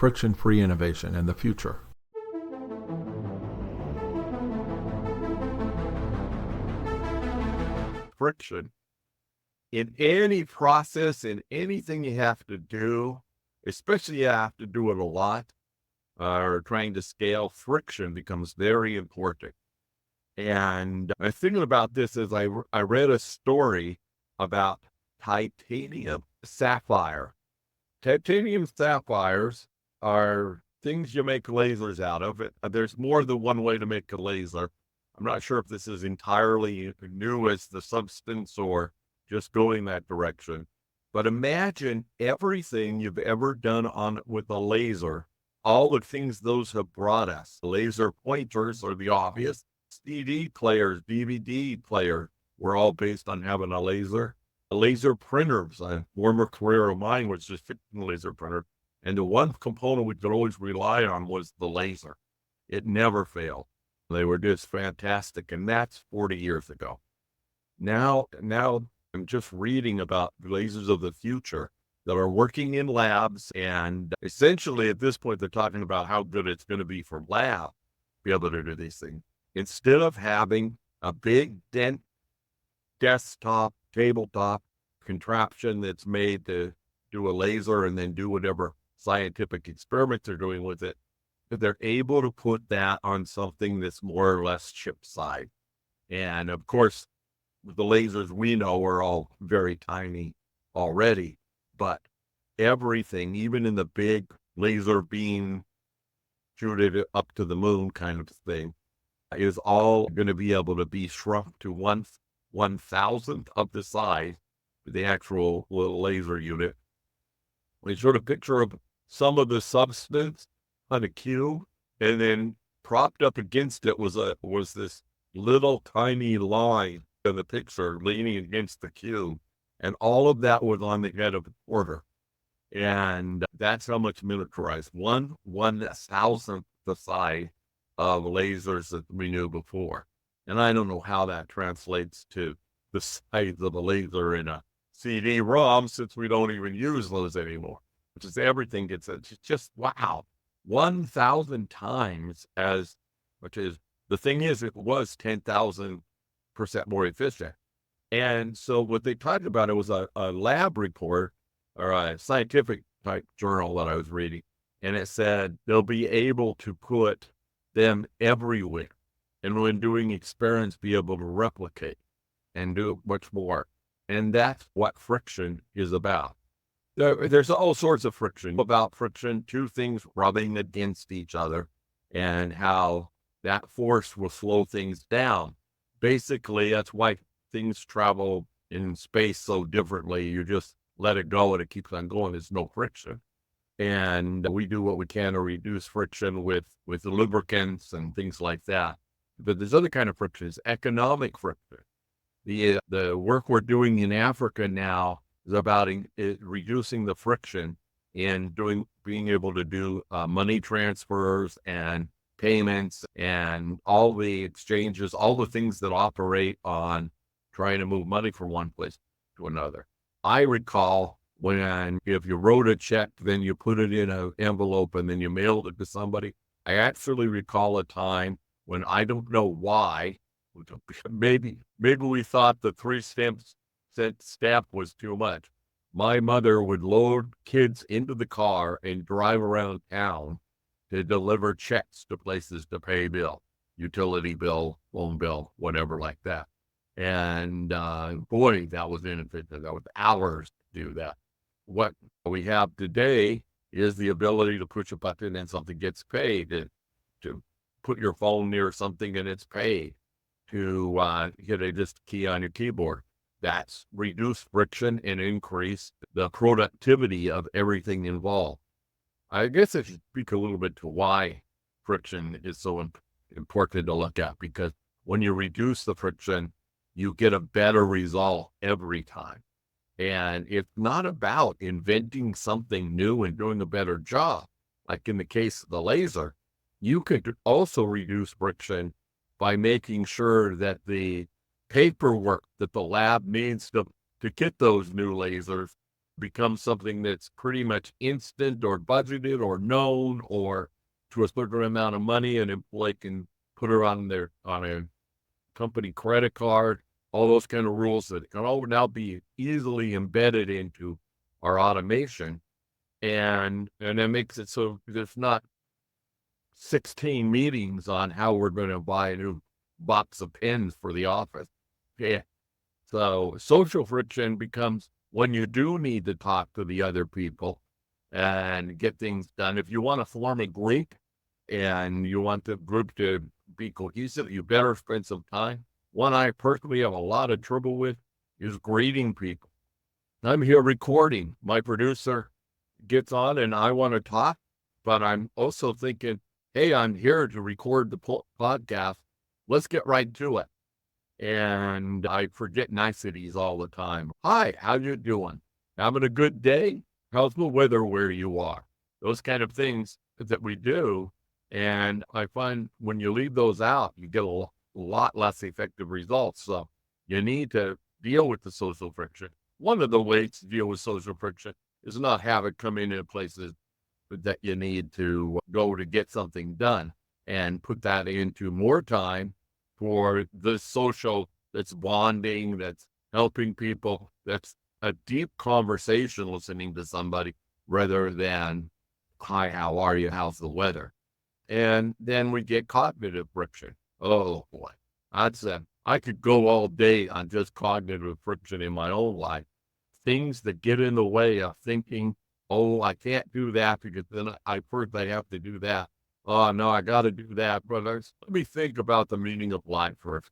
friction-free innovation in the future. Friction in any process, in anything you have to do, especially you have to do it a lot, or trying to scale, friction becomes very important. And I was thinking about this as I read a story about titanium sapphire. Titanium sapphires are things you make lasers out of. There's more than one way to make a laser. I'm not sure if this is entirely new as the substance or just going that direction. But imagine everything you've ever done with a laser, all the things those have brought us. Laser pointers are the obvious. CD players, DVD players were all based on having a laser. Laser printers, a former career of mine was just fixing a laser printer. And the one component we could always rely on was the laser. It never failed. They were just fantastic. And that's 40 years ago. Now I'm just reading about lasers of the future that are working in labs. And essentially at this point, they're talking about how good it's going to be for lab to be able to do these things. Instead of having a big desktop, tabletop contraption that's made to do a laser and then do whatever scientific experiments they're doing with it, they're able to put that on something that's more or less chip size. And of course, the lasers we know are all very tiny already, but everything, even in the big laser beam, shoot it up to the moon kind of thing, is all going to be able to be shrunk to 1/1000th of the size of the actual little laser unit. We sort of picture some of the substance on a cube, and then propped up against it was this little tiny line in the picture leaning against the cube, and all of that was on the head of the porter. And that's how much miniaturized. 1/1000th the size of lasers that we knew before. And I don't know how that translates to the size of a laser in a CD-ROM, since we don't even use those anymore. Which is everything gets, it's just, wow. 1,000 times which is, the thing is, it was 10,000% more efficient. And so what they talked about, it was a lab report or a scientific type journal that I was reading. And it said they'll be able to put them everywhere. And when doing experiments, be able to replicate and do much more. And that's what friction is about. There's all sorts of friction. About friction, two things rubbing against each other and how that force will slow things down. Basically, that's why things travel in space so differently. You just let it go and it keeps on going. There's no friction. And we do what we can to reduce friction with lubricants and things like that. But there's other kind of friction, is economic friction. The work we're doing in Africa now is about reducing the friction in being able to do money transfers and payments and all the exchanges, all the things that operate on trying to move money from one place to another. I recall if you wrote a check, then you put it in an envelope and then you mailed it to somebody. I actually recall a time when, I don't know why, maybe we thought the 3-cent stamp was too much. My mother would load kids into the car and drive around town to deliver checks to places to pay bill, utility bill, phone bill, whatever like that. And boy, that was inefficient. That was hours to do that. What we have today is the ability to push a button and something gets paid, to put your phone near something and it's paid, to hit just key on your keyboard. That's reduced friction and increase the productivity of everything involved. I guess I should speak a little bit to why friction is so important to look at, because when you reduce the friction, you get a better result every time. And it's not about inventing something new and doing a better job. Like in the case of the laser, you could also reduce friction by making sure that the paperwork that the lab needs to get those new lasers becomes something that's pretty much instant or budgeted or known or to a certain amount of money, an employee can put her on a company credit card, all those kind of rules that can all now be easily embedded into our automation. And it makes it so there's not 16 meetings on how we're going to buy a new box of pens for the office. Yeah. So social friction becomes when you do need to talk to the other people and get things done. If you want to form a group and you want the group to be cohesive, you better spend some time. One I personally have a lot of trouble with is greeting people. I'm here recording. My producer gets on and I want to talk, but I'm also thinking, hey, I'm here to record the podcast. Let's get right to it. And I forget niceties all the time. Hi, how you doing? Having a good day? How's the weather where you are? Those kind of things that we do. And I find when you leave those out, you get a lot less effective results. So you need to deal with the social friction. One of the ways to deal with social friction is not have it come into places that you need to go to get something done and put that into more time for the social that's bonding, that's helping people, that's a deep conversation listening to somebody rather than, hi, how are you? How's the weather? And then we get cognitive friction. Oh boy, I could go all day on just cognitive friction in my own life. Things that get in the way of thinking, oh, I can't do that because then I first I have to do that. Oh no, I got to do that, brothers. Let me think about the meaning of life first.